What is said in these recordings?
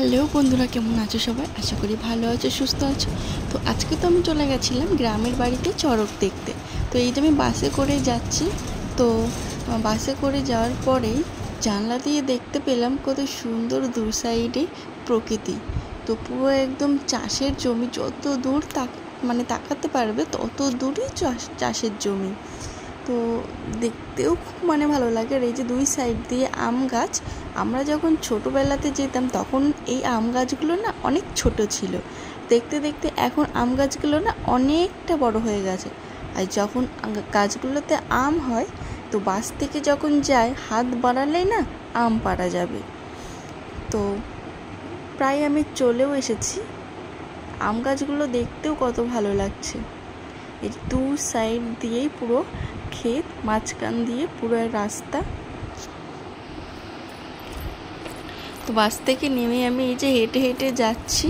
Hello বন্ধুরা, কেমন আছো সবাই? আশা করি ভালো আছো, সুস্থ আছো। তো আজকে তো আমি চলে গেছিলাম গ্রামের বাড়িতে চড়ক দেখতে। তো এই যে আমি বাসে করে যাচ্ছি। তো বাসে করে যাওয়ার পরেই জানলা দিয়ে দেখতে পেলাম কত সুন্দর দুই সাইডে প্রকৃতি। তো পুরো একদম চাষের জমি, যত দূর তাকাতে পারবে তত দূরই চাষের জমি। তো দেখতেও খুব ভালো লাগে। আর এই যে দুই সাইড দিয়ে আম গাছ, আমরা যখন ছোটোবেলাতে যেতাম তখন এই আম গাছগুলো না অনেক ছোট ছিল। দেখতে দেখতে এখন আম গাছগুলো না অনেকটা বড় হয়ে গেছে। আর যখন গাছগুলোতে আম হয় তো বাস থেকে যখন যায় হাত বাড়ালেই না আম পাড়া যাবে। তো প্রায় আমি চলেও এসেছি। আম গাছগুলো দেখতেও কত ভালো লাগছে। এই দু সাইড দিয়েই পুরো ক্ষেত, মাঝখান দিয়ে পুরো রাস্তা। তো বাস থেকে নেমে আমি এই যে হেঁটে হেঁটে যাচ্ছি।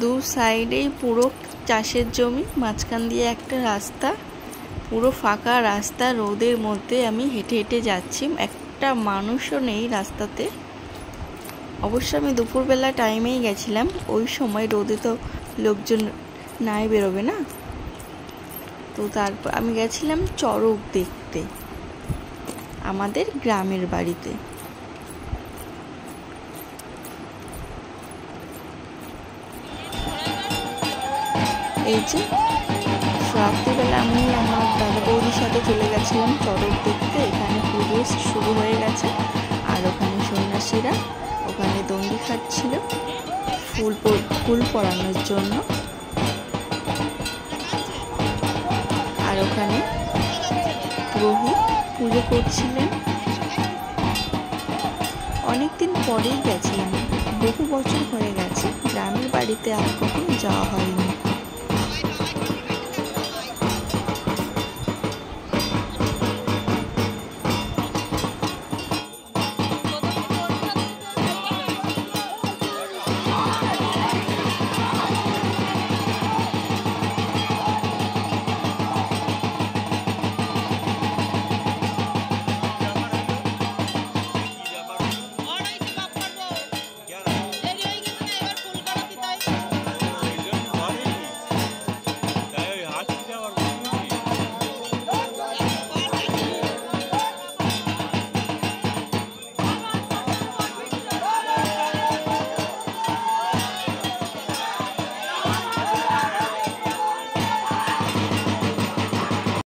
দু সাইডেই পুরো চাষের জমি, মাঝখান দিয়ে একটা রাস্তা, পুরো ফাঁকা রাস্তা। রোদের মধ্যে আমি হেঁটে হেঁটে যাচ্ছি, একটা মানুষও নেই রাস্তাতে। অবশ্য আমি দুপুরবেলা টাইমেই গেছিলাম, ওই সময় রোদে তো লোকজন নাই বেরোবে না। তো তারপর আমি গেছিলাম চড়ক দেখতে আমাদের গ্রামের বাড়িতে। এই যে রাত্রিবেলা আমি আমার দাদা বৌদির সাথে চলে গেছিলাম চড়ক দেখতে। এখানে পুজো শুরু হয়ে গেছে, আর ওখানে সন্ন্যাসীরা ওখানে দণ্ডি খাচ্ছিল ফুল পরানোর জন্য। আর ওখানে পুরোহিত পুজো করছিলেন। অনেকদিন পরেই গেছিলাম, বহু বছর হয়ে গেছে, গ্রামের বাড়িতে আর কখনো যাওয়া হয়নি।